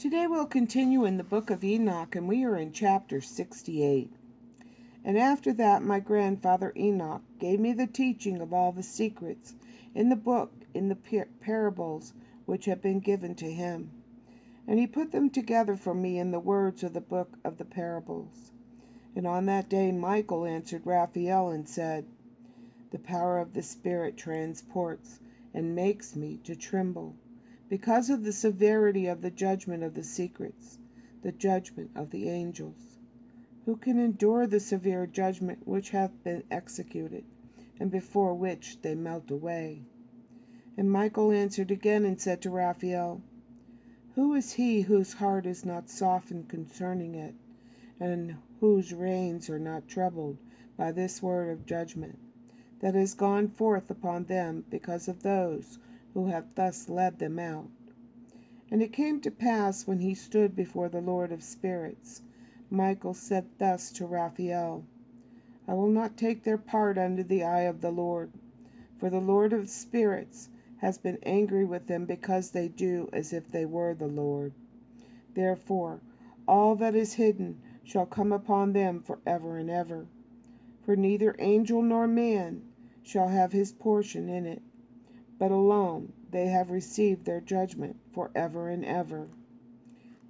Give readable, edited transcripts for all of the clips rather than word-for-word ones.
Today we'll continue in the book of Enoch, and we are in chapter 68. And after that my grandfather Enoch gave me the teaching of all the secrets in the book, in the parables which have been given to him. And he put them together for me in the words of the book of the parables. And on that day Michael answered Raphael and said, "The power of the Spirit transports and makes me to tremble, because of the severity of the judgment of the secrets, the judgment of the angels. Who can endure the severe judgment which hath been executed, and before which they melt away?" And Michael answered again and said to Raphael, "Who is he whose heart is not softened concerning it, and whose reins are not troubled by this word of judgment, that has gone forth upon them because of those who have thus led them out?" And it came to pass, when he stood before the Lord of spirits, Michael said thus to Raphael, "I will not take their part under the eye of the Lord, for the Lord of spirits has been angry with them because they do as if they were the Lord. Therefore all that is hidden shall come upon them for ever and ever, for neither angel nor man shall have his portion in it, but alone they have received their judgment for ever and ever."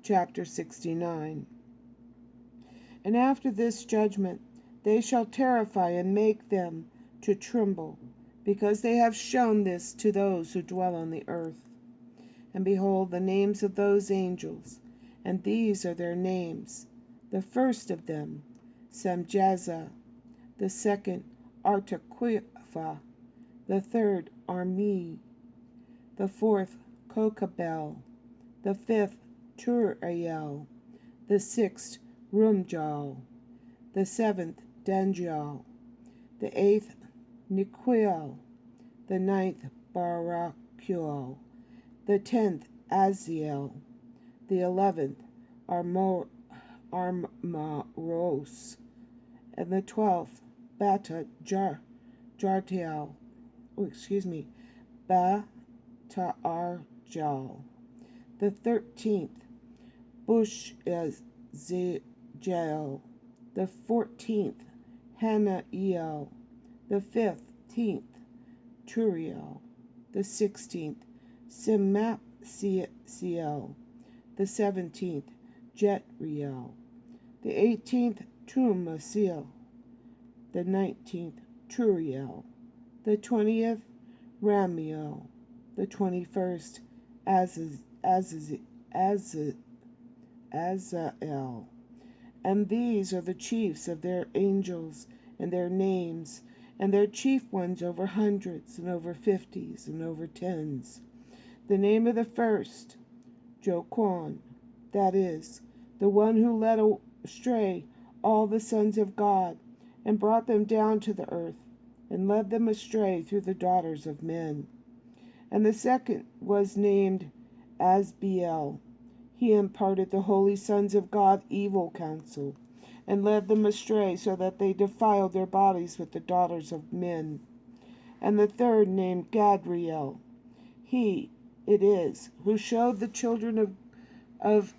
Chapter 69. And after this judgment they shall terrify and make them to tremble, because they have shown this to those who dwell on the earth. And behold, the names of those angels, and these are their names: the first of them, Samjaza; the second, Artaquifa; the third, Armi; the fourth, Kokabel; the fifth, Turiel; the sixth, Rumjal; the seventh, Danjal; the eighth, Niquiel; the ninth, Barakuel; the 10th, Aziel; the 11th, Armaros; and the 12th, Jartiel. Ba'tarjal; the 13th, Bushjael; the 14th, Hanael; the 15th, Turiel; the 16th, Simapsiel; the 17th, Jetriel; the 18th, Tumasiel; the 19th, Turiel; the 20th, Ramiel; the 21st, Azael. And these are the chiefs of their angels, and their names, and their chief ones over hundreds, and over 50s, and over 10s. The name of the first, Joquan, that is, the one who led astray all the sons of God, and brought them down to the earth, and led them astray through the daughters of men. And the second was named Asbiel. He imparted the holy sons of God evil counsel, and led them astray, so that they defiled their bodies with the daughters of men. And the third, named Gadriel, he it is who showed the children of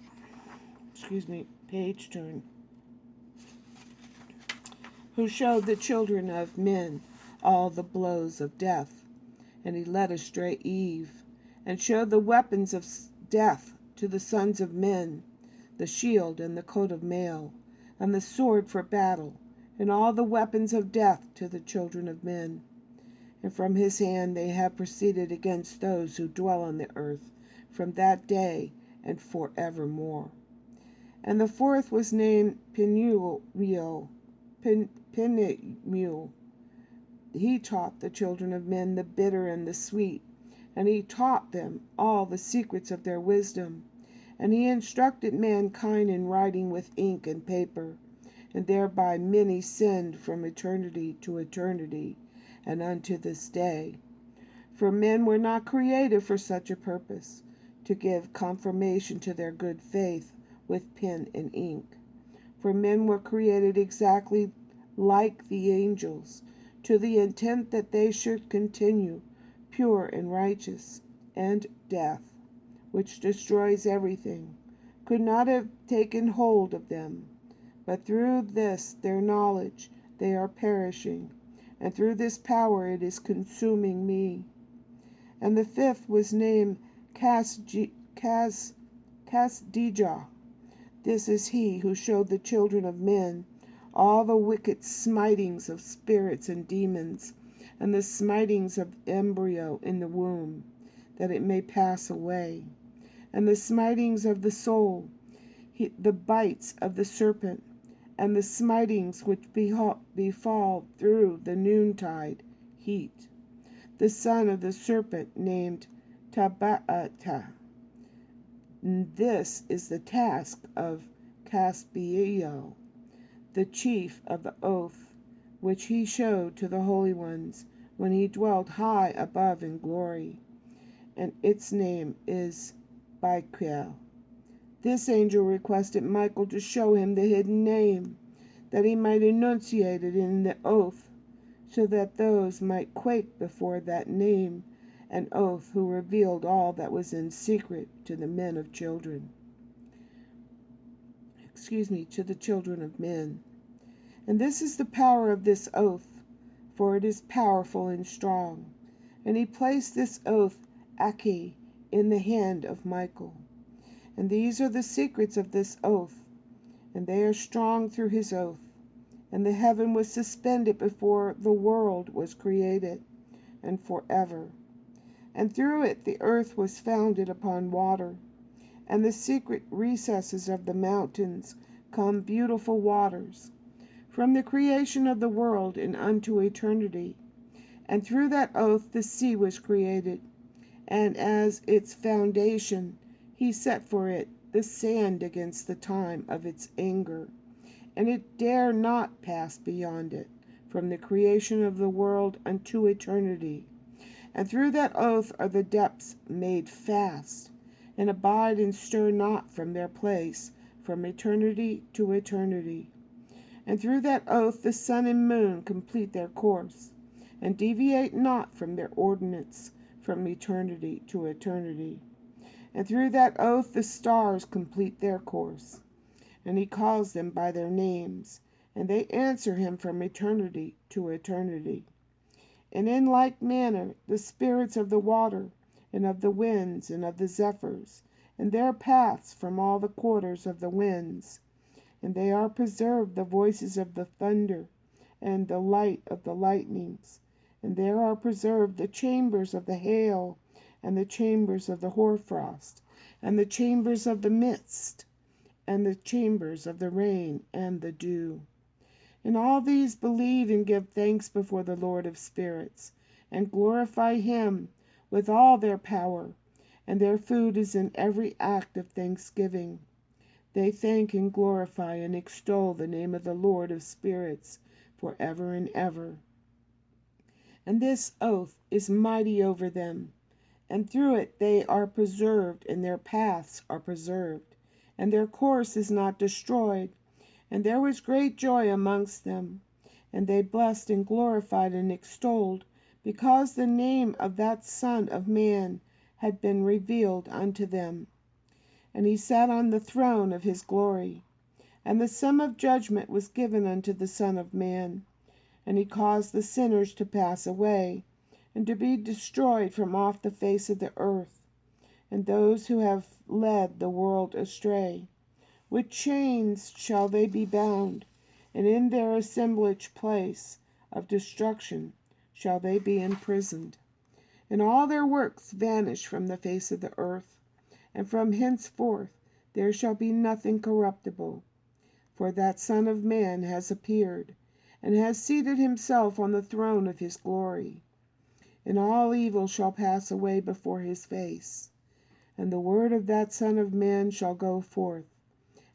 page turn, who showed the children of men all the blows of death. And he led astray Eve, and showed the weapons of death to the sons of men, the shield and the coat of mail, and the sword for battle, and all the weapons of death to the children of men. And from his hand they have proceeded against those who dwell on the earth from that day and forevermore. And the fourth was named Penuel. He taught the children of men the bitter and the sweet, and he taught them all the secrets of their wisdom. And he instructed mankind in writing with ink and paper, and thereby many sinned from eternity to eternity, and unto this day. For men were not created for such a purpose, to give confirmation to their good faith with pen and ink. For men were created exactly like the angels, to the intent that they should continue pure and righteous, and death, which destroys everything, could not have taken hold of them. But through this their knowledge they are perishing, and through this power it is consuming me. And the fifth was named Kasdijah. This is he who showed the children of men all the wicked smitings of spirits and demons, and the smitings of embryo in the womb, that it may pass away, and the smitings of the soul, the bites of the serpent, and the smitings which befall through the noontide heat. The son of the serpent named Tabata. This is the task of Caspiel, the chief of the oath, which he showed to the holy ones when he dwelt high above in glory. And its name is Baquel. This angel requested Michael to show him the hidden name, that he might enunciate it in the oath, so that those might quake before that name and oath who revealed all that was in secret to the men of children. To the children of men. And this is the power of this oath, for it is powerful and strong. And he placed this oath, Aki, in the hand of Michael. And these are the secrets of this oath, and they are strong through his oath. And the heaven was suspended before the world was created, and forever. And through it the earth was founded upon water, and the secret recesses of the mountains come beautiful waters, from the creation of the world and unto eternity. And through that oath the sea was created, and as its foundation he set for it the sand against the time of its anger, and it dare not pass beyond it, from the creation of the world unto eternity. And through that oath are the depths made fast, and abide and stir not from their place, from eternity to eternity. And through that oath the sun and moon complete their course, and deviate not from their ordinance, from eternity to eternity. And through that oath the stars complete their course, and he calls them by their names, and they answer him from eternity to eternity. And in like manner the spirits of the water, and of the winds, and of the zephyrs, and their paths from all the quarters of the winds. And they are preserved the voices of the thunder, and the light of the lightnings. And there are preserved the chambers of the hail, and the chambers of the hoarfrost, and the chambers of the mist, and the chambers of the rain and the dew. And all these believe and give thanks before the Lord of spirits, and glorify him with all their power, and their food is in every act of thanksgiving. They thank and glorify and extol the name of the Lord of spirits for ever and ever. And this oath is mighty over them, and through it they are preserved, and their paths are preserved, and their course is not destroyed. And there was great joy amongst them, and they blessed and glorified and extolled, because the name of that Son of Man had been revealed unto them. And he sat on the throne of his glory, and the sum of judgment was given unto the Son of Man. And he caused the sinners to pass away, and to be destroyed from off the face of the earth, and those who have led the world astray. With chains shall they be bound, and in their assemblage place of destruction shall they be imprisoned. And all their works vanish from the face of the earth, and from henceforth there shall be nothing corruptible. For that Son of Man has appeared, and has seated himself on the throne of his glory. And all evil shall pass away before his face, and the word of that Son of Man shall go forth,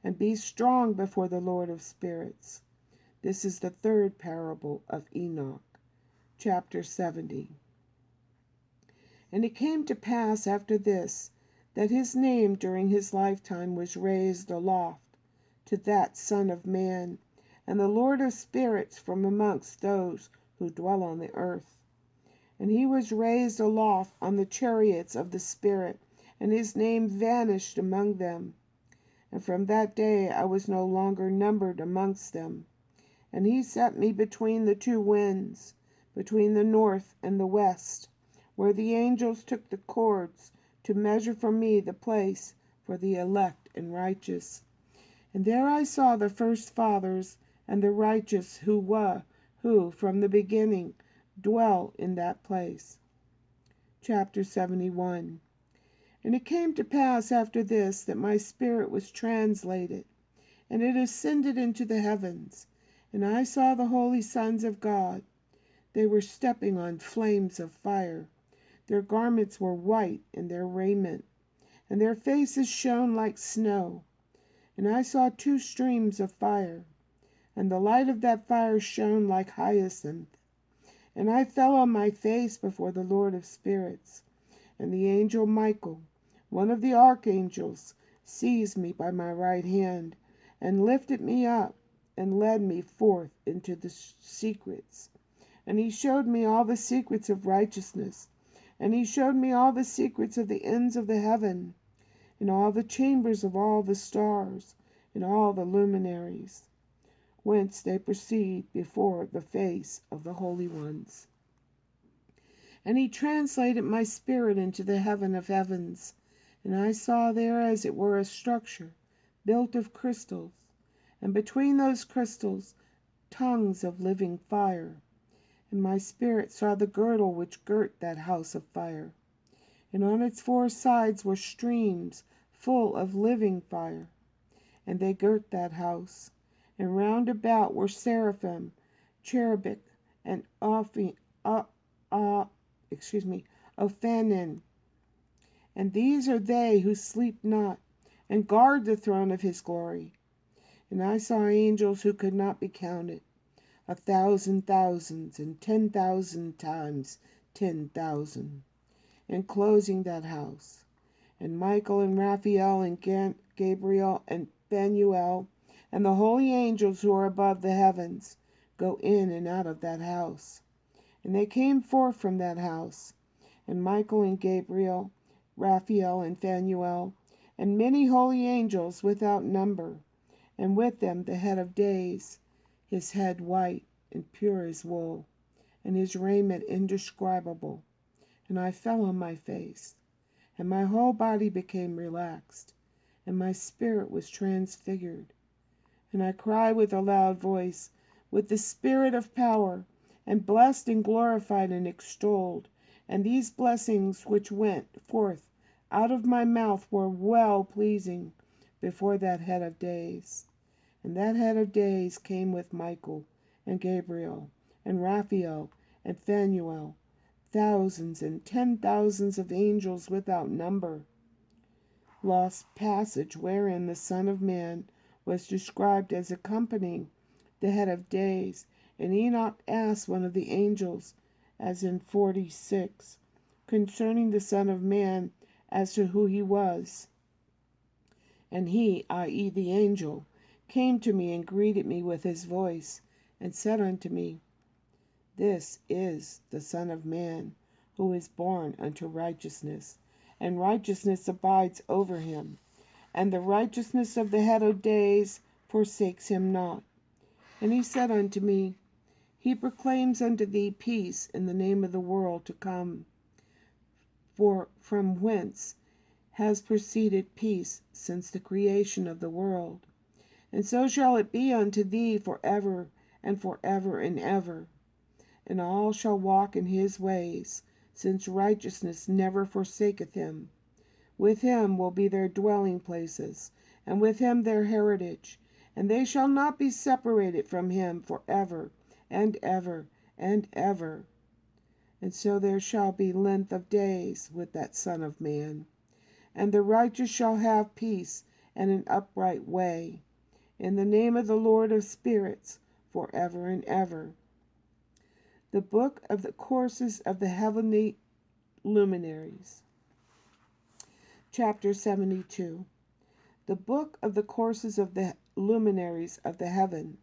and be strong before the Lord of spirits. This is the third parable of Enoch. Chapter 70. And it came to pass after this, that his name during his lifetime was raised aloft to that Son of Man, and the Lord of spirits from amongst those who dwell on the earth. And he was raised aloft on the chariots of the Spirit, and his name vanished among them. and from that day I was no longer numbered amongst them. And he set me between the two winds, between the north and the west, where the angels took the cords to measure for me the place for the elect and righteous. And there I saw the first fathers and the righteous who from the beginning dwell in that place. Chapter 71. And it came to pass after this that my spirit was translated, and it ascended into the heavens, and I saw the holy sons of God. They were stepping on flames of fire. Their garments were white in their raiment, and their faces shone like snow. And I saw two streams of fire, and the light of that fire shone like hyacinth. And I fell on my face before the Lord of spirits, and the angel Michael, one of the archangels, seized me by my right hand, and lifted me up, and led me forth into the secrets. And he showed me all the secrets of righteousness, and he showed me all the secrets of the ends of the heaven, and all the chambers of all the stars, and all the luminaries, whence they proceed before the face of the holy ones. And he translated my spirit into the heaven of heavens, and I saw there as it were a structure built of crystals, and between those crystals tongues of living fire. And my spirit saw the girdle which girt that house of fire, and on its four sides were streams full of living fire, and they girt that house. And round about were seraphim, cherubic, and Ophanim. And these are they who sleep not, and guard the throne of his glory. And I saw angels who could not be counted, 1,000 thousands, and 10,000 times 10,000, enclosing that house. And Michael and Raphael and Gabriel and Phanuel and the holy angels who are above the heavens go in and out of that house. And they came forth from that house, and Michael and Gabriel, Raphael and Phanuel, and many holy angels without number, and with them the head of days, his head white and pure as wool, and his raiment indescribable. And I fell on my face, and my whole body became relaxed, and my spirit was transfigured. And I cried with a loud voice, with the spirit of power, and blessed and glorified and extolled. And these blessings which went forth out of my mouth were well pleasing before that head of days. And that head of days came with Michael and Gabriel and Raphael and Phanuel, thousands and 10,000s of angels without number. Lost passage wherein the Son of Man was described as accompanying the head of days. And Enoch asked one of the angels, as in 46, concerning the Son of Man, as to who he was. And he, i.e., the angel, came to me and greeted me with his voice, and said unto me, This is the Son of Man, who is born unto righteousness, and righteousness abides over him, and the righteousness of the head of days forsakes him not. And he said unto me, He proclaims unto thee peace in the name of the world to come, for from whence has proceeded peace since the creation of the world. And so shall it be unto thee forever and forever and ever. And all shall walk in his ways, since righteousness never forsaketh him. With him will be their dwelling places, and with him their heritage, and they shall not be separated from him forever and ever and ever. And so there shall be length of days with that Son of Man. And the righteous shall have peace and an upright way, in the name of the Lord of spirits, forever and ever. The book of the courses of the heavenly luminaries. Chapter 72. The book of the courses of the luminaries of the heaven,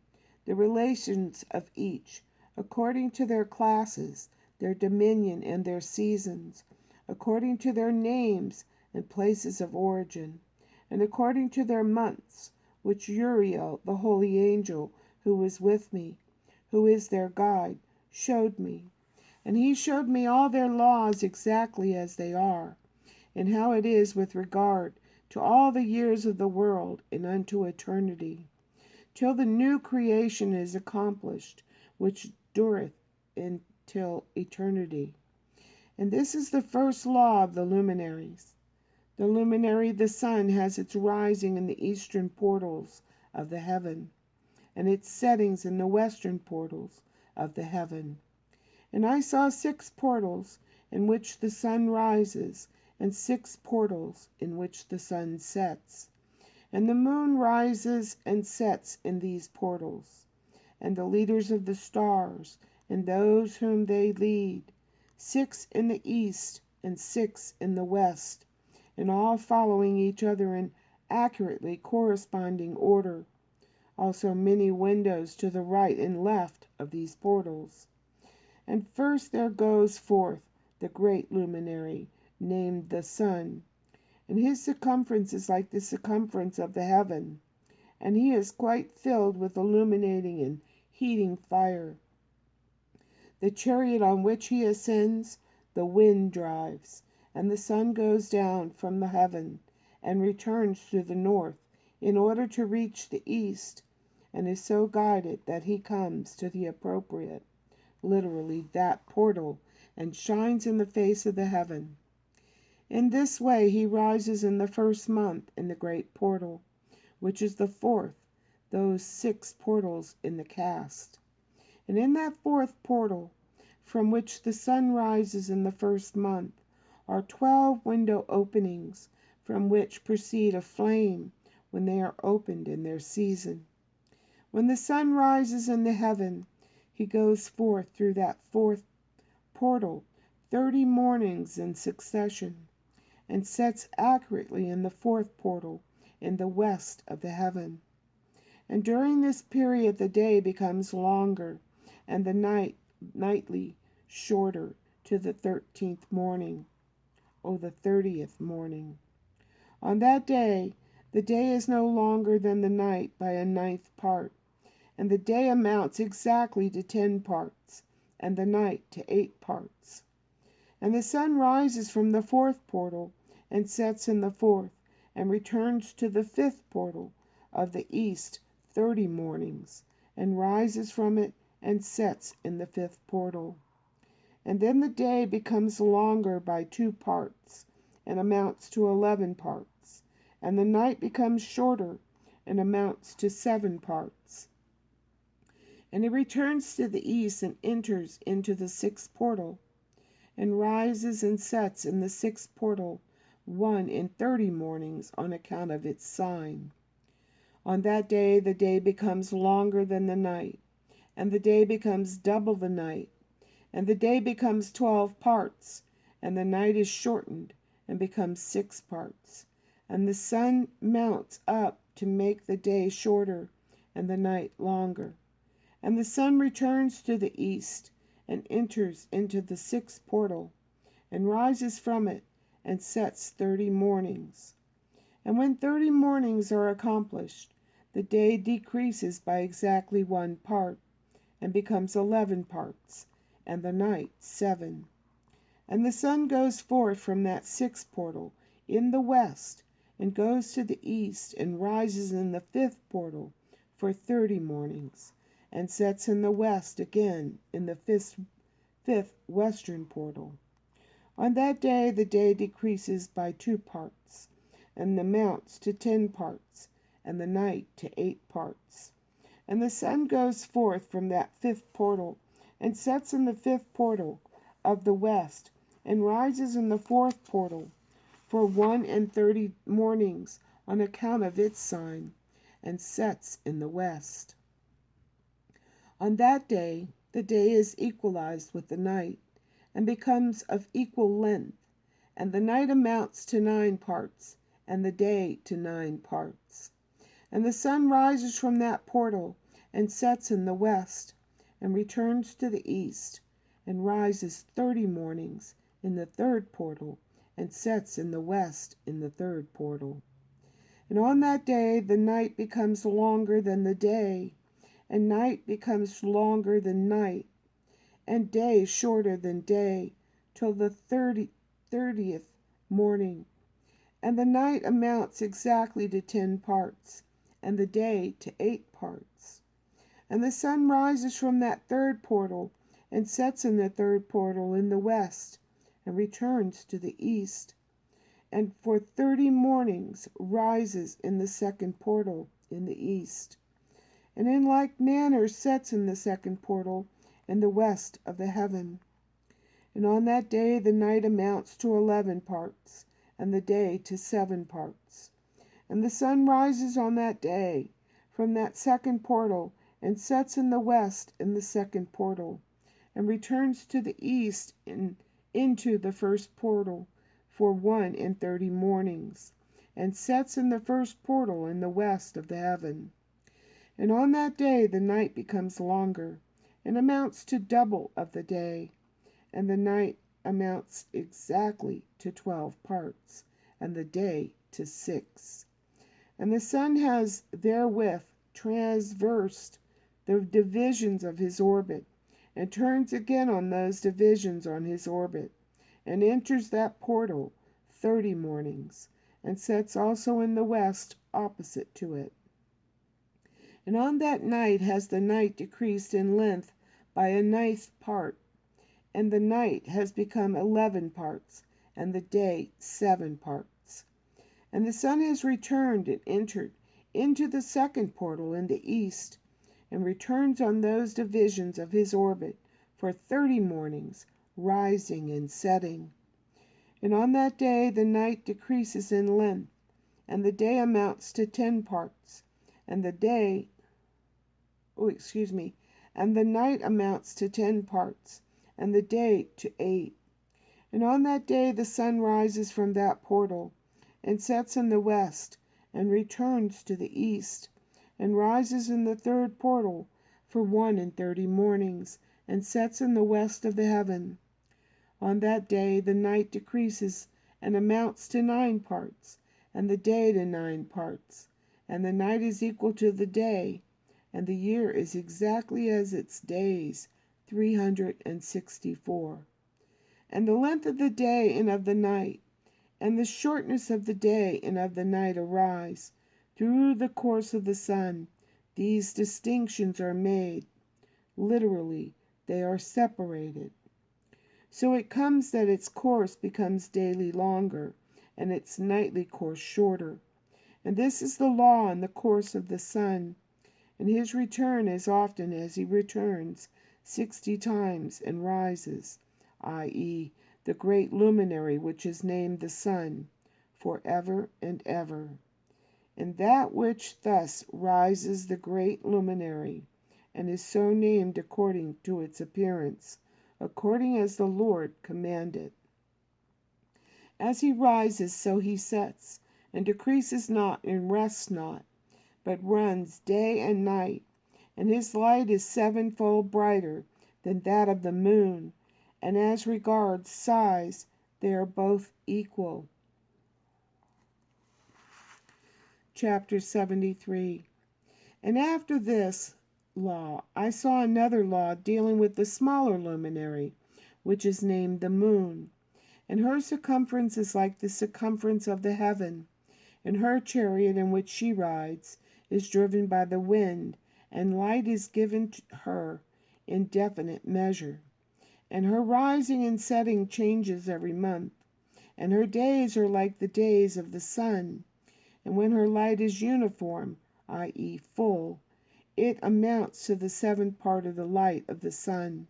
the relations of each, according to their classes, their dominion and their seasons, according to their names and places of origin, and according to their months, which Uriel, the holy angel, who was with me, who is their guide, showed me. And he showed me all their laws exactly as they are, and how it is with regard to all the years of the world and unto eternity, till the new creation is accomplished, which dureth until eternity. And this is the first law of the luminaries. The luminary, the sun, has its rising in the eastern portals of the heaven, and its settings in the western portals of the heaven. And I saw 6 portals in which the sun rises, and 6 portals in which the sun sets. And the moon rises and sets in these portals, and the leaders of the stars, and those whom they lead, 6 in the east and 6 in the west, and all following each other in accurately corresponding order. Also many windows to the right and left of these portals. And first there goes forth the great luminary, named the sun, and his circumference is like the circumference of the heaven, and he is quite filled with illuminating and heating fire. The chariot on which he ascends, the wind drives, and the sun goes down from the heaven, and returns to the north, in order to reach the east, and is so guided that he comes to the appropriate, literally that portal, and shines in the face of the heaven. In this way he rises in the first month in the great portal, which is the 4th, those 6 portals in the cast. And in that 4th portal, from which the sun rises in the first month, are 12 window openings, from which proceed a flame when they are opened in their season. When the sun rises in the heaven, he goes forth through that 4th portal 30 mornings in succession, and sets accurately in the 4th portal in the west of the heaven. And during this period the day becomes longer, and the nightly shorter, to the 13th morning, or the 30th morning. On that day, the day is no longer than the night by a 9th part, and the day amounts exactly to 10 parts, and the night to 8 parts. And the sun rises from the 4th portal, and sets in the 4th, and returns to the 5th portal of the east 30 mornings, and rises from it, and sets in the 5th portal. And then the day becomes longer by 2 parts, and amounts to 11 parts, and the night becomes shorter, and amounts to 7 parts. And it returns to the east, and enters into the 6th portal, and rises and sets in the 6th portal 1 in 30 mornings on account of its sign. On that day the day becomes longer than the night, and the day becomes double the night, and the day becomes 12 parts, and the night is shortened, and becomes 6 parts. And the sun mounts up to make the day shorter, and the night longer. And the sun returns to the east, and enters into the 6th portal, and rises from it, and sets 30 mornings. And when 30 mornings are accomplished, the day decreases by exactly 1 part, and becomes 11 parts, and the night 7. And the sun goes forth from that 6th portal in the west, and goes to the east, and rises in the 5th portal for 30 mornings, and sets in the west again in the 5th western portal. On that day the day decreases by 2 parts, and amounts to 10 parts, and the night to 8 parts. And the sun goes forth from that 5th portal, and sets in the 5th portal of the west, and rises in the 4th portal for 1 in 30 mornings on account of its sign, and sets in the west. On that day the day is equalized with the night, and becomes of equal length, and the night amounts to 9 parts, and the day to 9 parts. And the sun rises from that portal, and sets in the west, and returns to the east, and rises 30 mornings in the 3rd portal, and sets in the west in the 3rd portal. And on that day the night becomes longer than the day, and night becomes longer than night, and day shorter than day, till the 30th morning. And the night amounts exactly to 10 parts, and the day to 8 parts. And the sun rises from that third portal, and sets in the third portal in the west, and returns to the east, and for 30 mornings rises in the second portal in the east, and in like manner sets in the second portal in the west of the heaven. And on that day the night amounts to 11 parts, and the day to 7 parts. And the sun rises on that day from that second portal, and sets in the west in the second portal, and returns to the east into the first portal for 31 mornings, and sets in the first portal in the west of the heaven. And on that day the night becomes longer, and amounts to double of the day, and the night amounts exactly to 12 parts, and the day to 6. And the sun has therewith traversed the divisions of his orbit, and turns again on those divisions on his orbit, and enters that portal 30 mornings, and sets also in the west opposite to it. And on that night has the night decreased in length by a ninth part, and the night has become 11 parts, and the day 7 parts. And the sun has returned and entered into the second portal in the east, and returns on those divisions of his orbit for 30 mornings, rising and setting. And on that day the night decreases in length, and the day amounts to 10 parts, and the night amounts to 10 parts, and the day to 8. And on that day the sun rises from that portal, and sets in the west, and returns to the east, and rises in the third portal for 31 mornings, and sets in the west of the heaven. On that day the night decreases and amounts to 9 parts, and the day to 9 parts, and the night is equal to the day, and the year is exactly as its days, 364. And the length of the day and of the night, and the shortness of the day and of the night arise. Through the course of the sun, these distinctions are made. Literally, they are separated. So it comes that its course becomes daily longer, and its nightly course shorter. And this is the law in the course of the sun, and his return as often as he returns 60 times and rises, i.e., the great luminary which is named the sun, for ever and ever. And that which thus rises the great luminary, and is so named according to its appearance, according as the Lord commanded. As he rises, so he sets, and decreases not and rests not, but runs day and night, and his light is 7-fold brighter than that of the moon, and as regards size, they are both equal. Chapter 73. And after this law, I saw another law dealing with the smaller luminary, which is named the moon. And her circumference is like the circumference of the heaven, and her chariot in which she rides is driven by the wind, and light is given to her in definite measure. And her rising and setting changes every month, and her days are like the days of the sun. And when her light is uniform, i.e., full, it amounts to the 7th part of the light of the sun.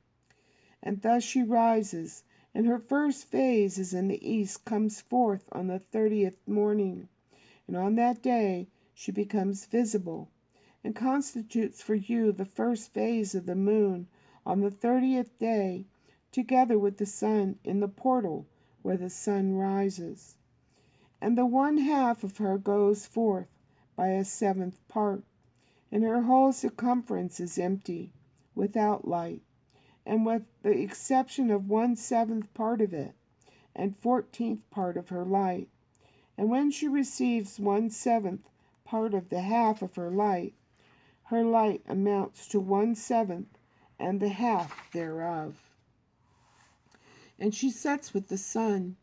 And thus she rises, and her first phase is in the east, comes forth on the 30th morning, and on that day she becomes visible, and constitutes for you the first phase of the moon on the 30th day, together with the sun in the portal where the sun rises. And the 1/2 of her goes forth by a 7th part, and her whole circumference is empty, without light, and with the exception of 1/7 part of it, and 14th part of her light, And when she receives 1/7 part of the half of her light amounts to 1/7 and the half thereof. And she sets with the sun,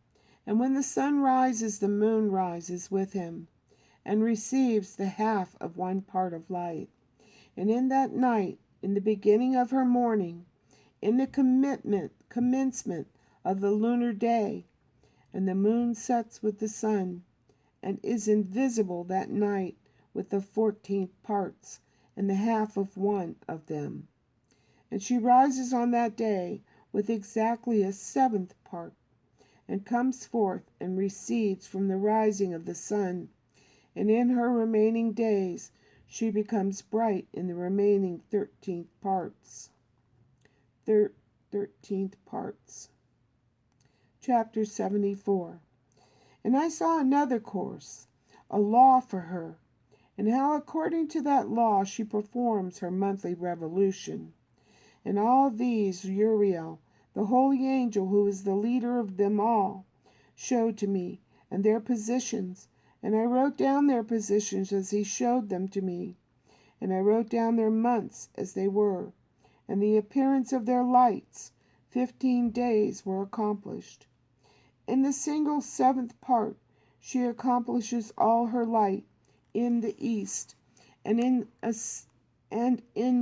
and when the sun rises, the moon rises with him, and receives the half of 1 part of light. And in that night, in the beginning of her morning, in the commencement of the lunar day, and the moon sets with the sun, and is invisible that night with the 14th parts, and the half of 1 of them. And she rises on that day with exactly a 7th part, and comes forth and recedes from the rising of the sun, and in her remaining days she becomes bright in the remaining 13th parts. 13th parts. Chapter 74. And I saw another course, a law for her, and how according to that law she performs her monthly revolution. And all these Uriel, the holy angel who is the leader of them all, showed to me, and their positions, and I wrote down their positions as he showed them to me, and I wrote down their months as they were, and the appearance of their lights. 15 days were accomplished. In the single 7th part she accomplishes all her light in the east, and in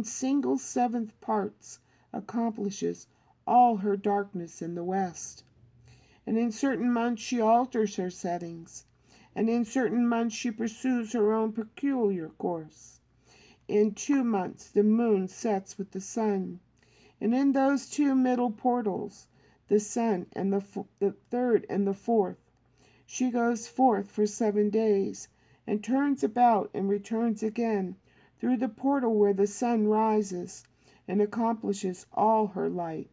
single 7th parts accomplishes all her darkness in the west. And in certain months she alters her settings, and in certain months she pursues her own peculiar course. In 2 months the moon sets with the sun, and in those 2 middle portals, the sun and the 3rd and the 4th, she goes forth for 7 days, and turns about and returns again through the portal where the sun rises, and accomplishes all her light.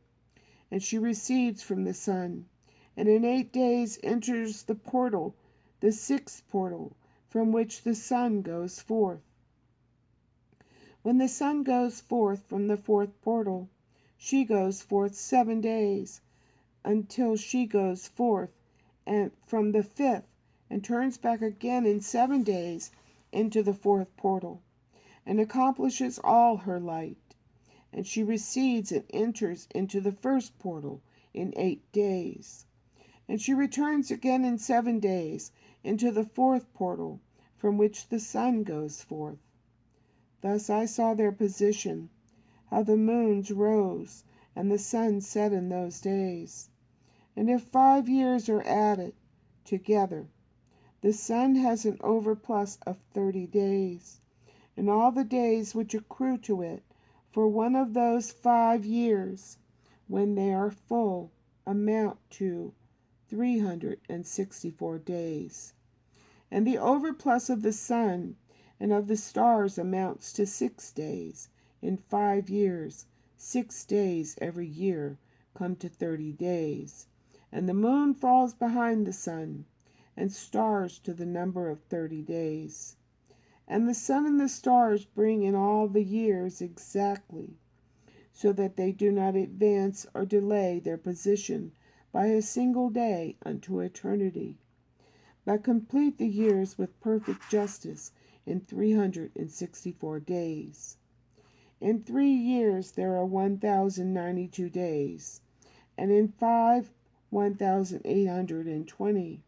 And she recedes from the sun, and in 8 days enters the portal, the 6th portal, from which the sun goes forth. When the sun goes forth from the 4th portal, she goes forth 7 days, until she goes forth and from the 5th, and turns back again in 7 days into the 4th portal, and accomplishes all her light. And she recedes and enters into the 1st portal in 8 days. And she returns again in 7 days into the 4th portal, from which the sun goes forth. Thus I saw their position, how the moons rose and the sun set in those days. And if 5 years are added together, the sun has an overplus of 30 days, and all the days which accrue to it for one of those 5 years, when they are full, amount to 364 days. And the overplus of the sun and of the stars amounts to 6 days. In 5 years, 6 days every year come to 30 days. And the moon falls behind the sun, and stars to the number of 30 days. And the sun and the stars bring in all the years exactly, so that they do not advance or delay their position by a single day unto eternity, but complete the years with perfect justice in 364 days. In 3 years there are 1,092 days, and in 5, 1,820,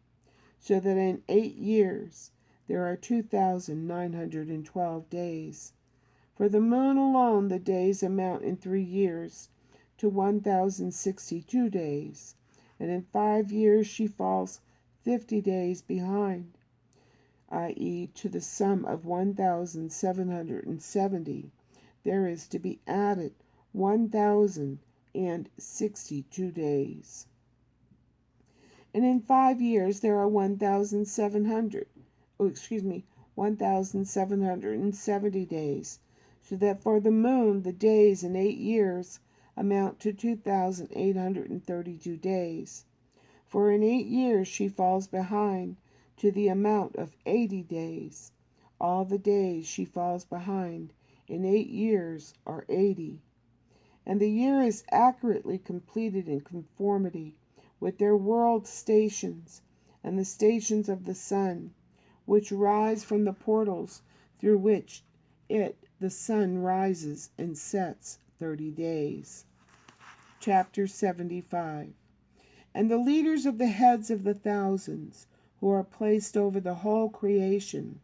so that in 8 years there are 2,912 days. For the moon alone the days amount in 3 years to 1,062 days, and in 5 years she falls 50 days behind, i.e. to the sum of 1,770. There is to be added 1,062 days. And in 5 years there are 1,770 days, so that for the moon the days in 8 years amount to 2,832 days. For in 8 years she falls behind to the amount of 80 days. All the days she falls behind in 8 years are 80. And the year is accurately completed in conformity with their world stations, and the stations of the sun, which rise from the portals through which the sun rises and sets 30 days. Chapter 75. And the leaders of the heads of the thousands, who are placed over the whole creation,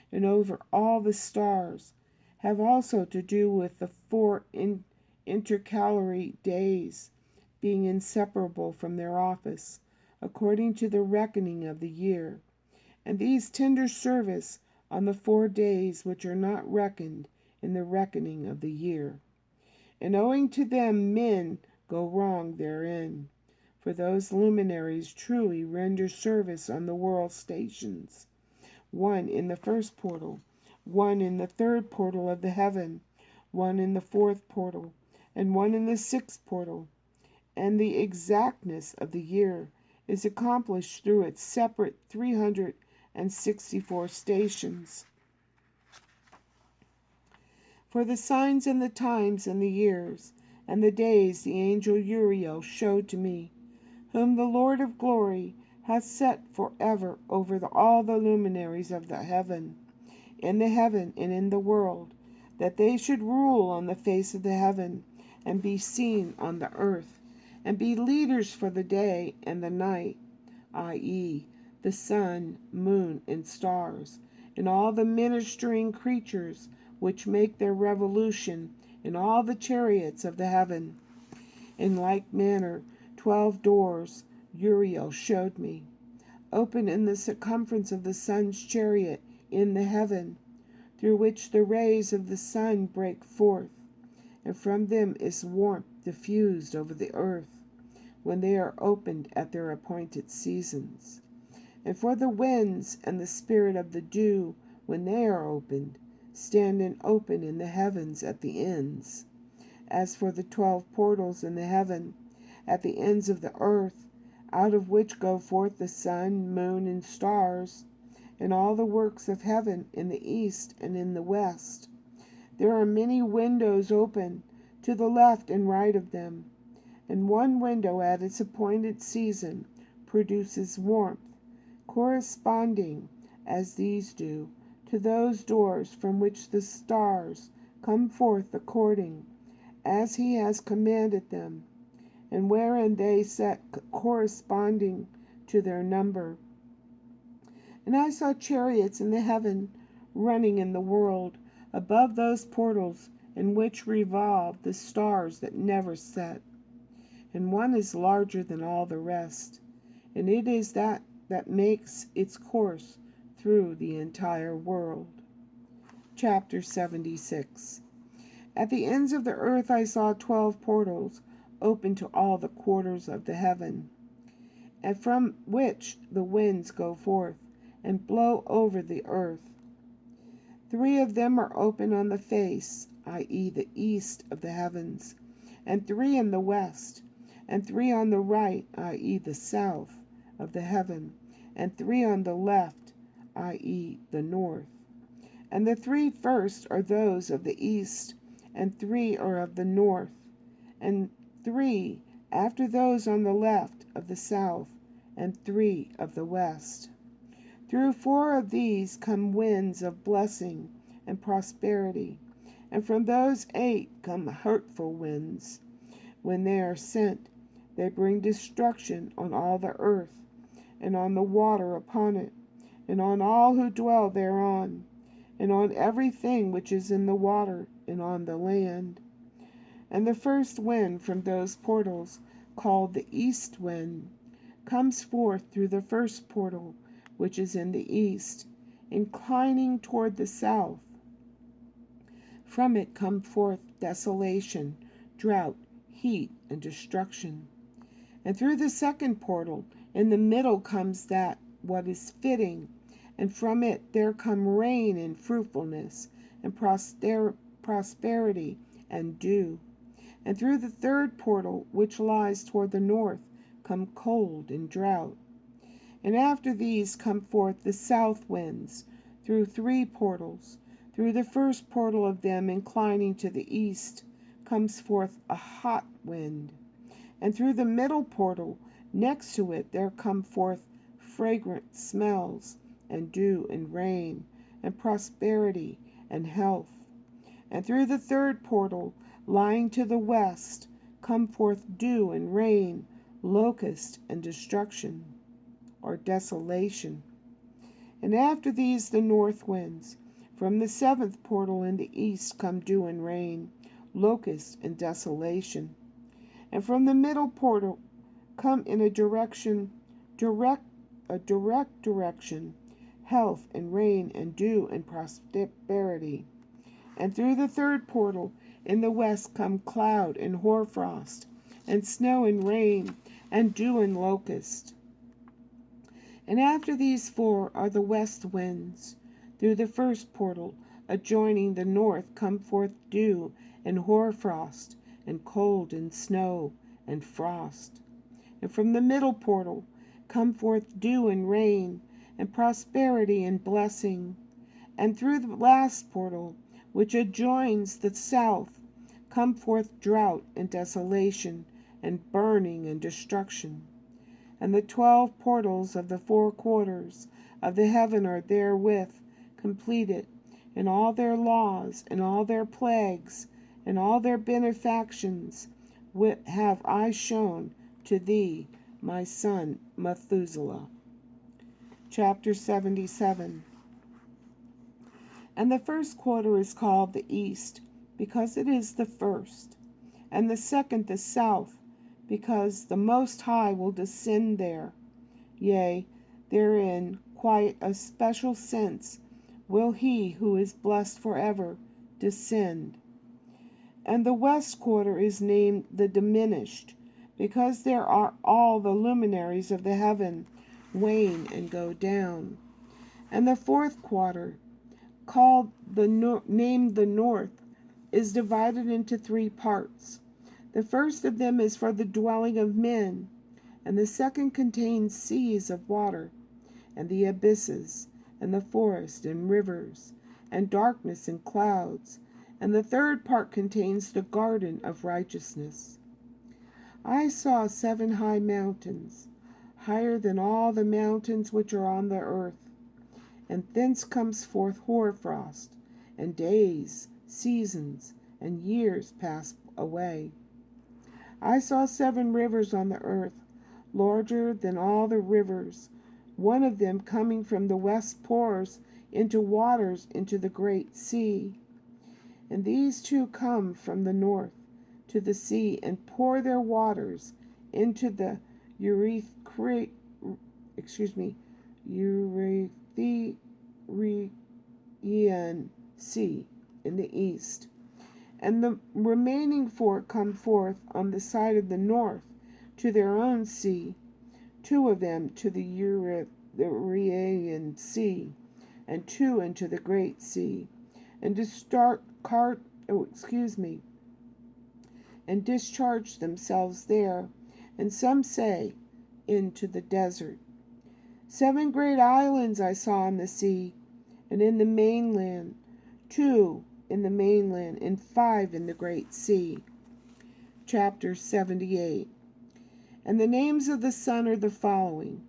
and over all the stars, have also to do with the 4 intercalary days, being inseparable from their office, according to the reckoning of the year. And these tender service on the 4 days which are not reckoned in the reckoning of the year. And owing to them men go wrong therein. For those luminaries truly render service on the world stations, one in the first portal, one in the third portal of the heaven, one in the fourth portal, and one in the sixth portal. And the exactness of the year is accomplished through its separate 364 stations. For the signs and the times and the years and the days the angel Uriel showed to me, whom the Lord of glory hath set forever over all the luminaries of the heaven, in the heaven and in the world, that they should rule on the face of the heaven, and be seen on the earth, and be leaders for the day and the night, i.e., the sun, moon, and stars, and all the ministering creatures which make their revolution in all the chariots of the heaven. In like manner 12 doors Uriel showed me, open in the circumference of the sun's chariot in the heaven, through which the rays of the sun break forth, and from them is warmth diffused over the earth, when they are opened at their appointed seasons. And for the winds and the spirit of the dew, when they are opened, stand open in the heavens at the ends. As for the 12 portals in the heaven, at the ends of the earth, out of which go forth the sun, moon, and stars, and all the works of heaven in the east and in the west, there are many windows open to the left and right of them, and one window at its appointed season produces warmth, corresponding, as these do, to those doors from which the stars come forth according as he has commanded them, and wherein they set corresponding to their number. And I saw chariots in the heaven running in the world, above those portals in which revolve the stars that never set. And one is larger than all the rest, and it is that makes its course through the entire world. Chapter 76. At the ends of the earth I saw 12 portals, open to all the quarters of the heaven, and from which the winds go forth, and blow over the earth. 3 of them are open on the face, i.e., the east of the heavens, and 3 in the west, and 3 on the right, i.e., the south of the heaven, and 3 on the left, i.e., the north. And the 3 first are those of the east, and 3 are of the north, and 3 after those on the left of the south, and 3 of the west. Through 4 of these come winds of blessing and prosperity, and from those 8 come hurtful winds. When they are sent, they bring destruction on all the earth, and on the water upon it, and on all who dwell thereon, and on everything which is in the water, and on the land. And the first wind from those portals, called the east wind, comes forth through the first portal, which is in the east, inclining toward the south. From it come forth desolation, drought, heat, and destruction. And through the second portal, in the middle comes that what is fitting, and from it there come rain and fruitfulness, and prosperity and dew. And through the third portal, which lies toward the north, come cold and drought. And after these come forth the south winds, through 3 portals. Through the first portal of them, inclining to the east, comes forth a hot wind. And through the middle portal, next to it, there come forth fragrant smells, and dew and rain, and prosperity and health. And through the third portal, lying to the west, come forth dew and rain, locust and destruction, or desolation. And after these the north winds. From the seventh portal in the east come dew and rain, locust and desolation. And from the middle portal come in a direct direction, health and rain and dew and prosperity. And through the third portal in the west come cloud and hoarfrost, and snow and rain, and dew and locust. And after these four are the west winds. Through the first portal, adjoining the north, come forth dew and hoarfrost, and cold and snow and frost. And from the middle portal come forth dew and rain, and prosperity and blessing. And through the last portal, which adjoins the south, come forth drought and desolation, and burning and destruction. And the 12 portals of the 4 quarters of the heaven are therewith completed, and all their laws, and all their plagues, and all their benefactions have I shown to thee, my son Methuselah. Chapter 77. And the first quarter is called the east, because it is the first, and the second the south, because the Most High will descend there. Yea, therein quite a special sense will he who is blessed forever descend. And the west quarter is named the diminished, because there are all the luminaries of the heaven wane and go down. And the fourth quarter, called named the north, is divided into 3 parts. The first of them is for the dwelling of men, and the second contains seas of water, and the abysses, and the forest, and rivers, and darkness, and clouds, and the third part contains the garden of righteousness. I saw 7 high mountains, higher than all the mountains which are on the earth, and thence comes forth hoarfrost, and days, seasons, and years pass away. I saw 7 rivers on the earth, larger than all the rivers. One of them coming from the west pours into waters into the great sea. And these 2 come from the north to the sea and pour their waters into the Euphrates Sea in the east. And the remaining 4 come forth on the side of the north to their own sea, 2 of them to the Euphratean Sea, and 2 into the Great Sea, and discharge themselves there, and some say, into the desert. 7 great islands I saw in the sea, and in the mainland, 2 in the mainland, and 5 in the great sea. Chapter 78. And the names of the sun are the following: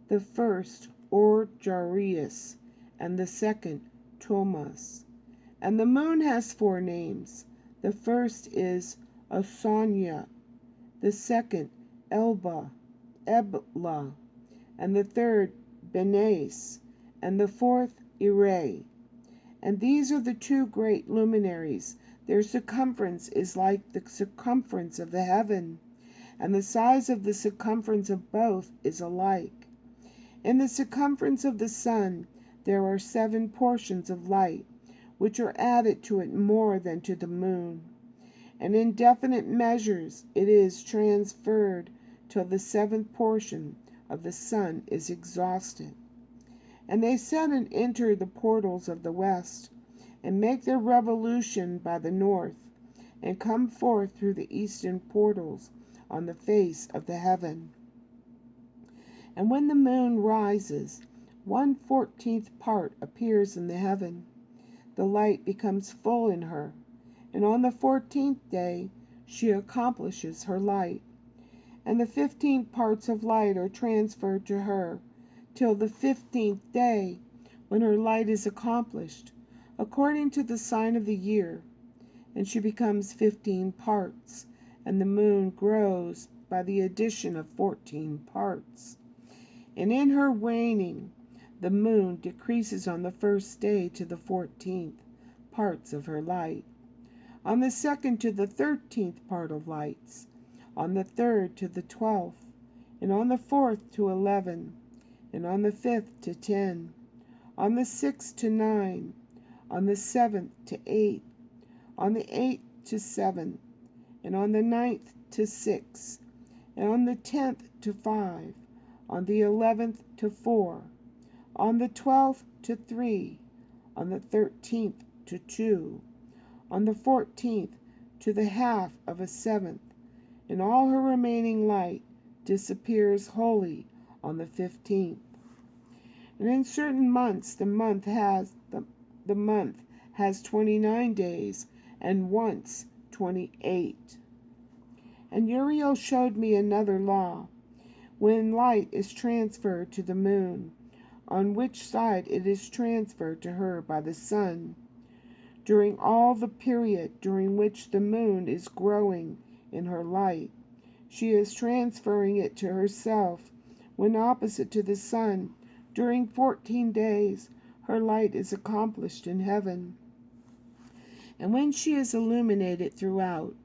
the first, Orjarius, and the second, Thomas. And the moon has 4 names. The first is Osania, the second, Ebla, and the third, Benes, and the fourth, Ire. And these are the 2 great luminaries. Their circumference is like the circumference of the heaven, and the size of the circumference of both is alike. In the circumference of the sun there are 7 portions of light, which are added to it more than to the moon. And in definite measures it is transferred till the 7th portion of the sun is exhausted. And they set and enter the portals of the west, and make their revolution by the north, and come forth through the eastern portals on the face of the heaven. And when the moon rises, 1/14th part appears in the heaven. The light becomes full in her, and on the 14th day she accomplishes her light. And the 15 parts of light are transferred to her, till the 15th day, when her light is accomplished, according to the sign of the year, and she becomes 15 parts, and the moon grows by the addition of 14 parts. And in her waning, the moon decreases on the first day to the 14th parts of her light, on the second to the 13th part of lights, on the third to the 12th, and on the fourth to 11, and on the 5th to 10, on the 6th to 9, on the 7th to 8, on the 8th to 7, and on the 9th to 6, and on the 10th to 5, on the 11th to 4, on the 12th to 3, on the 13th to 2, on the 14th to the half of a seventh, and all her remaining light disappears wholly on the 15th. And in certain months the month has 29 days, and once 28. And Uriel showed me another law, when light is transferred to the moon, on which side it is transferred to her by the sun, during all the period during which the moon is growing in her light. She is transferring it to herself when opposite to the sun. During 14 days her light is accomplished in heaven. And when she is illuminated throughout,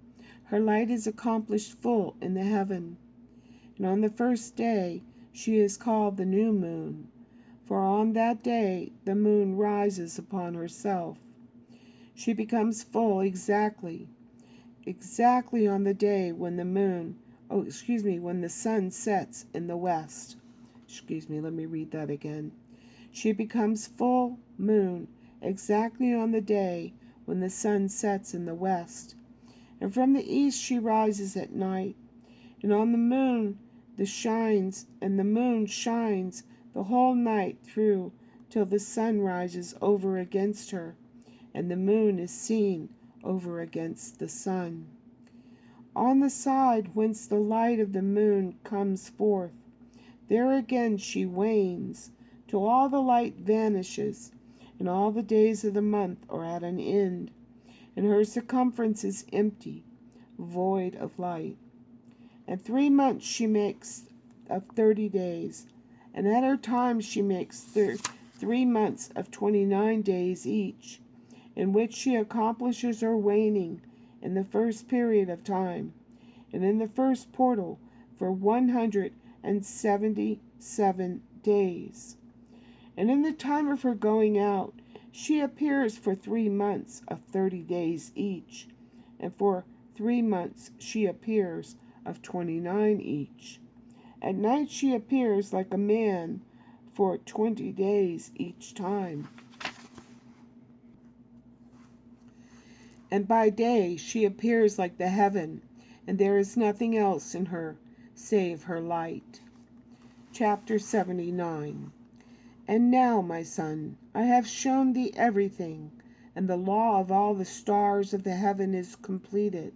her light is accomplished full in the heaven. And on the first day she is called the new moon, for on that day the moon rises upon herself. She becomes full exactly on the day when when the sun sets in the west. Let me read that again. She becomes full moon exactly on the day when the sun sets in the west. And from the east she rises at night, and on the moon shines the whole night through till the sun rises over against her, and the moon is seen over against the sun. On the side whence the light of the moon comes forth, there again she wanes, till all the light vanishes, and all the days of the month are at an end, and her circumference is empty, void of light. And 3 months she makes of 30 days, and at her time she makes 3 months of 29 days each, in which she accomplishes her waning in the first period of time, and in the first portal for 177 days. And in the time of her going out, she appears for 3 months of 30 days each, and for 3 months she appears of 29 each. At night she appears like a man for 20 days each time. And by day she appears like the heaven, and there is nothing else in her save her light. Chapter 79. And now, my son, I have shown thee everything, and the law of all the stars of the heaven is completed.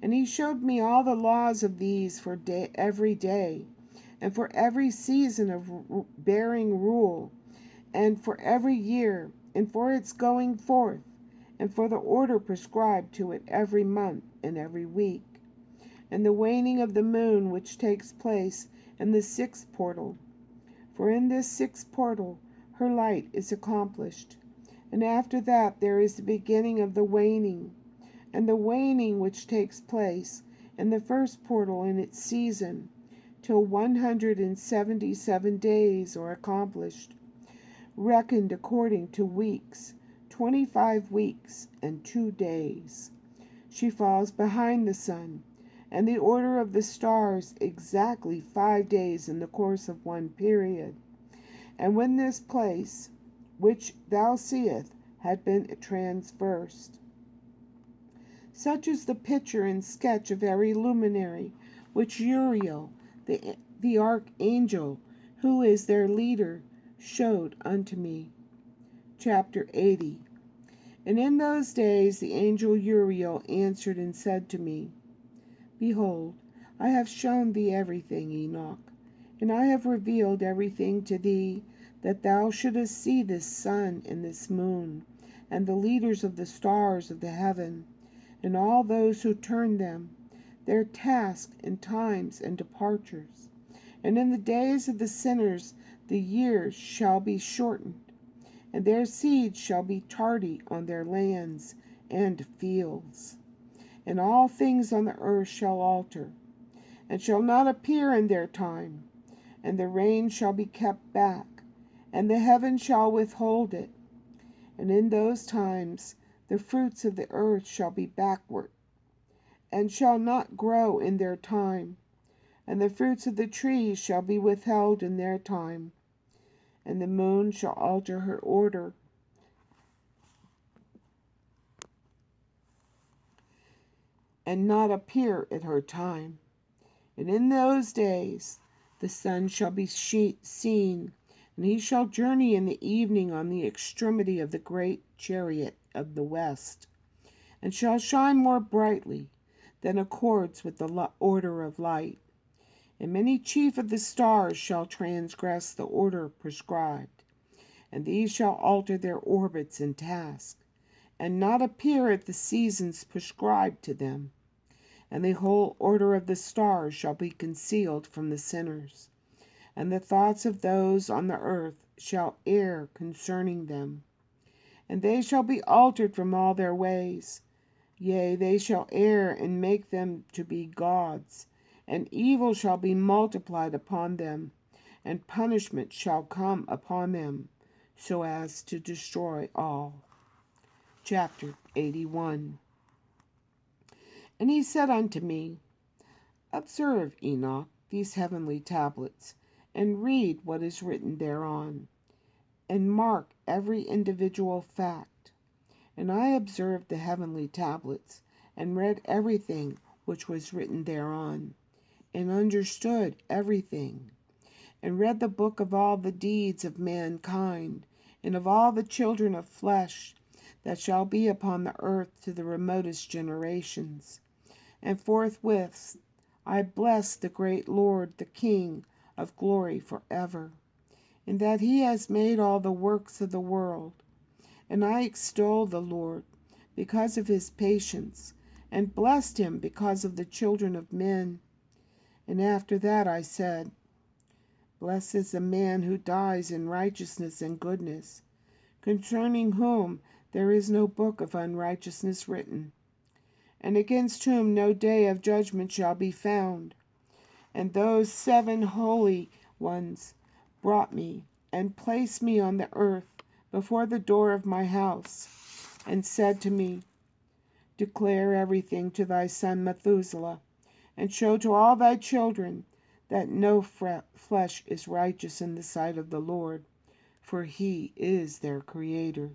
And he showed me all the laws of these for every day, and for every season of bearing rule, and for every year, and for its going forth, and for the order prescribed to it every month and every week, and the waning of the moon which takes place in the 6th portal. For in this 6th portal her light is accomplished, and after that there is the beginning of the waning, and the waning which takes place in the 1st portal in its season, till 177 days are accomplished, reckoned according to weeks, 25 weeks and 2 days. She falls behind the sun, and the order of the stars exactly 5 days in the course of one period. And when this place, which thou seest, had been transversed. Such is the picture and sketch of every luminary, which Uriel, the archangel, who is their leader, showed unto me. Chapter 80. And in those days the angel Uriel answered and said to me, Behold, I have shown thee everything, Enoch, And I have revealed everything to thee, that thou shouldest see this sun and this moon, and the leaders of the stars of the heaven, and all those who turn them, their tasks and times and departures. And in the days of the sinners the years shall be shortened, and their seed shall be tardy on their lands and fields. And all things on the earth shall alter, and shall not appear in their time, and the rain shall be kept back, and the heaven shall withhold it. And in those times the fruits of the earth shall be backward, and shall not grow in their time, and the fruits of the trees shall be withheld in their time. And the moon shall alter her order, and not appear at her time. And in those days the sun shall be seen, and he shall journey in the evening on the extremity of the great chariot of the west, and shall shine more brightly than accords with the order of light. And many chief of the stars shall transgress the order prescribed, and these shall alter their orbits and tasks, and not appear at the seasons prescribed to them. And the whole order of the stars shall be concealed from the sinners, and the thoughts of those on the earth shall err concerning them. And they shall be altered from all their ways. Yea, they shall err and make them to be gods, and evil shall be multiplied upon them, and punishment shall come upon them, so as to destroy all. Chapter 81. And he said unto me, Observe, Enoch, these heavenly tablets, and read what is written thereon, and mark every individual fact. And I observed the heavenly tablets, and read everything which was written thereon, and understood everything, and read the book of all the deeds of mankind, and of all the children of flesh that shall be upon the earth to the remotest generations. And forthwith I bless the great Lord, the King of glory forever, in that he has made all the works of the world. And I extol the Lord because of his patience, and blessed him because of the children of men. And after that I said, Blessed is the man who dies in righteousness and goodness, concerning whom there is no book of unrighteousness written, and against whom no day of judgment shall be found. And those 7 holy ones brought me, and placed me on the earth before the door of my house, and said to me, Declare everything to thy son Methuselah, and show to all thy children that no flesh is righteous in the sight of the Lord, for he is their Creator.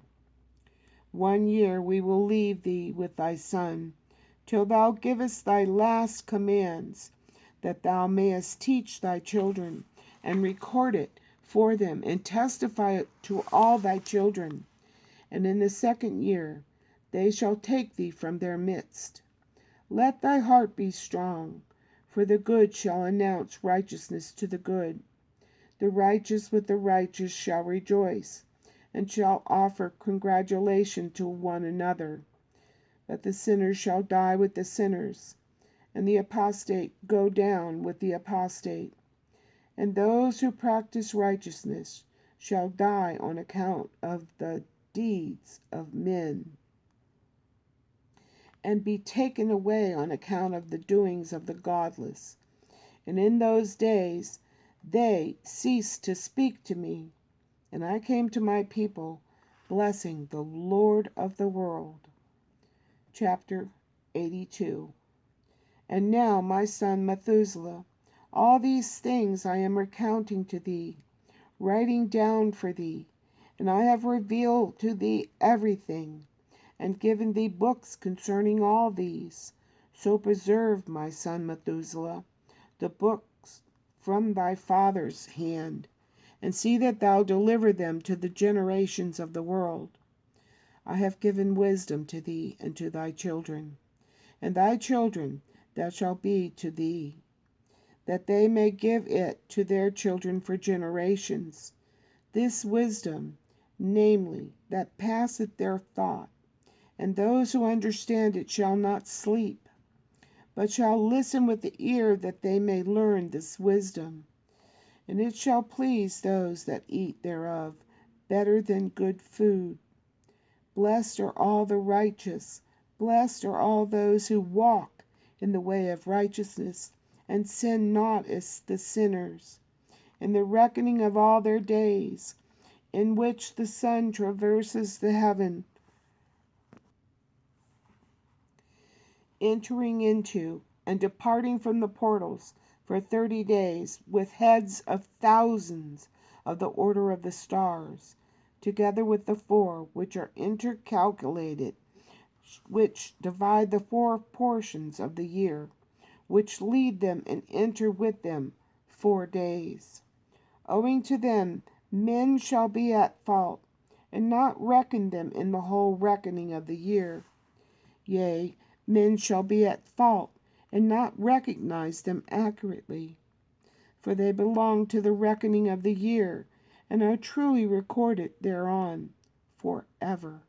1 year we will leave thee with thy son, till thou givest thy last commands, that thou mayest teach thy children, and record it for them, and testify it to all thy children. And in the 2nd year they shall take thee from their midst. Let thy heart be strong, for the good shall announce righteousness to the good. The righteous with the righteous shall rejoice, and shall offer congratulation to one another. But the sinners shall die with the sinners, and the apostate go down with the apostate. And those who practice righteousness shall die on account of the deeds of men, and be taken away on account of the doings of the godless. And in those days they ceased to speak to me, and I came to my people, blessing the Lord of the world. Chapter 82. And now, my son Methuselah, all these things I am recounting to thee, writing down for thee, and I have revealed to thee everything, and given thee books concerning all these. So preserve, my son Methuselah, the books from thy father's hand, and see that thou deliver them to the generations of the world. I have given wisdom to thee and to thy children, and thy children that shall be to thee, that they may give it to their children for generations. This wisdom, namely, that passeth their thought, and those who understand it shall not sleep, but shall listen with the ear that they may learn this wisdom. And it shall please those that eat thereof better than good food. Blessed are all the righteous, blessed are all those who walk in the way of righteousness, and sin not as the sinners, in the reckoning of all their days, in which the sun traverses the heaven, entering into and departing from the portals for 30 days, with heads of thousands of the order of the stars, together with the four which are intercalated, which divide the four portions of the year, which lead them and enter with them 4 days. Owing to them, men shall be at fault, and not reckon them in the whole reckoning of the year. Yea, men shall be at fault, and not recognize them accurately. For they belong to the reckoning of the year, and are truly recorded thereon forever.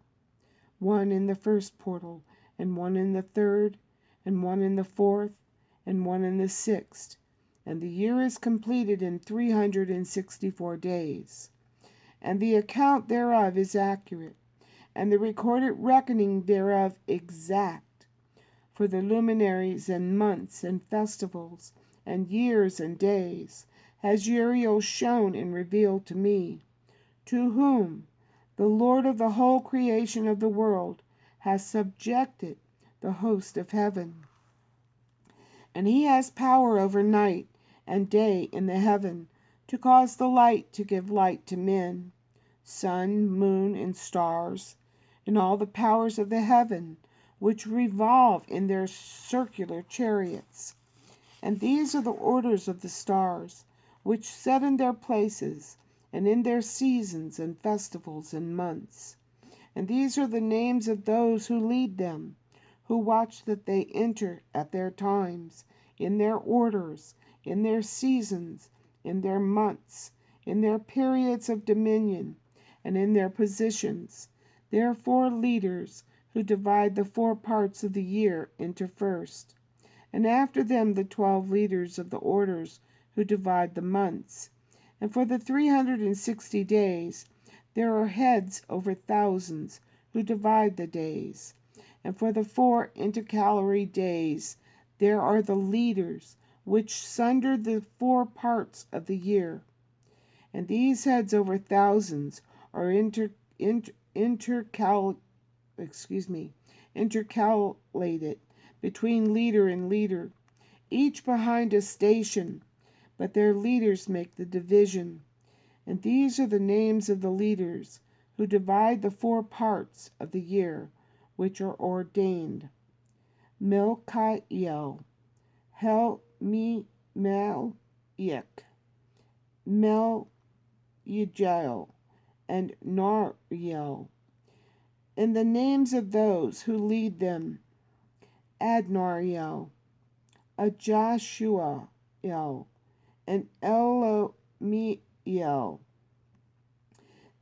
One in the first portal, and one in the third, and one in the fourth, and one in the sixth. And the year is completed in 364 days. And the account thereof is accurate, and the recorded reckoning thereof exact. For the luminaries and months and festivals and years and days has Uriel shown and revealed to me, to whom the Lord of the whole creation of the world has subjected the host of heaven. And he has power over night and day in the heaven, to cause the light to give light to men, sun, moon, and stars, and all the powers of the heaven, which revolve in their circular chariots. And these are the orders of the stars, which set in their places, and in their seasons and festivals and months. And these are the names of those who lead them, who watch that they enter at their times, in their orders, in their seasons, in their months, in their periods of dominion, and in their positions. Therefore leaders, who divide the 4 parts of the year into first, and after them the 12 leaders of the orders, who divide the months. And for the 360 days there are heads over thousands, who divide the days. And for the 4 intercalary days there are the leaders, which sunder the 4 parts of the year. And these heads over thousands are intercalated between leader and leader, each behind a station, but their leaders make the division. And these are the names of the leaders, who divide the 4 parts of the year, which are ordained: Milkael, Melech, Meljael, and Nariel. And the names of those who lead them: Adnariel, Ajashuael, and Elomiel.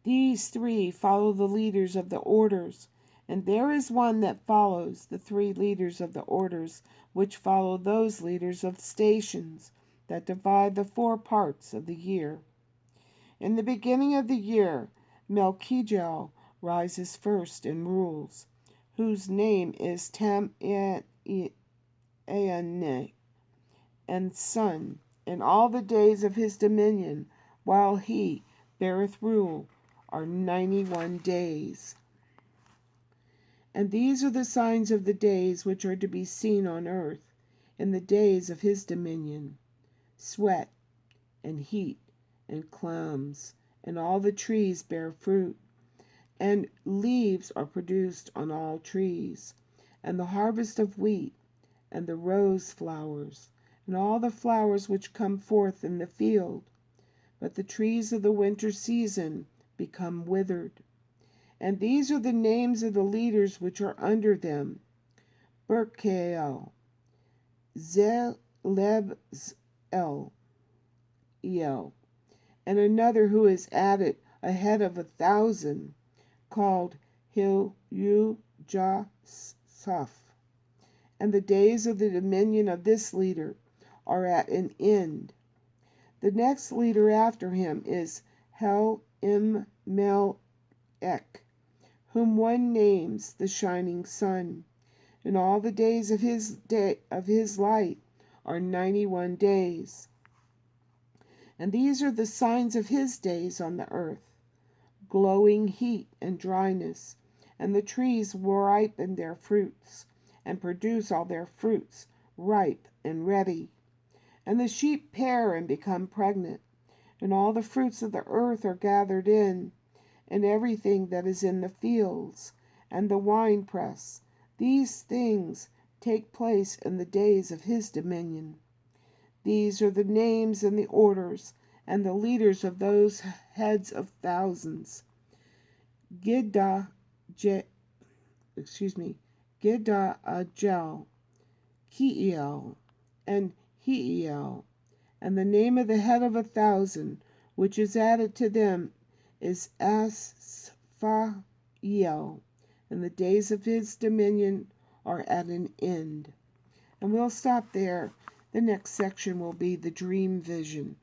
These 3 follow the leaders of the orders, and there is one that follows the 3 leaders of the orders, which follow those leaders of stations that divide the 4 parts of the year. In the beginning of the year, Melchiel rises first and rules, whose name is Tam-Ane, and son, in all the days of his dominion, while he beareth rule, are 91 days. And these are the signs of the days which are to be seen on earth in the days of his dominion: sweat, and heat, and clams, and all the trees bear fruit, and leaves are produced on all trees, and the harvest of wheat, and the rose flowers, and all the flowers which come forth in the field. But the trees of the winter season become withered. And these are the names of the leaders which are under them: Berkael, Zelebzal, El, and another who is added ahead of 1,000, called Hiljasaph. And the days of the dominion of this leader are at an end. The next leader after him is Hel-Im-Melech, whom one names the shining sun, and all the days of his light are 91 days. And these are the signs of his days on the earth: glowing heat and dryness, and the trees ripen their fruits, and produce all their fruits ripe and ready. And the sheep pair and become pregnant, and all the fruits of the earth are gathered in, and everything that is in the fields, and the winepress. These things take place in the days of his dominion. These are the names and the orders and the leaders of those heads of thousands: Gidajel, Kiel, and Heel. And the name of the head of 1,000, which is added to them, is Asaphael, and the days of his dominion are at an end. And we'll stop there. The next section will be the dream vision.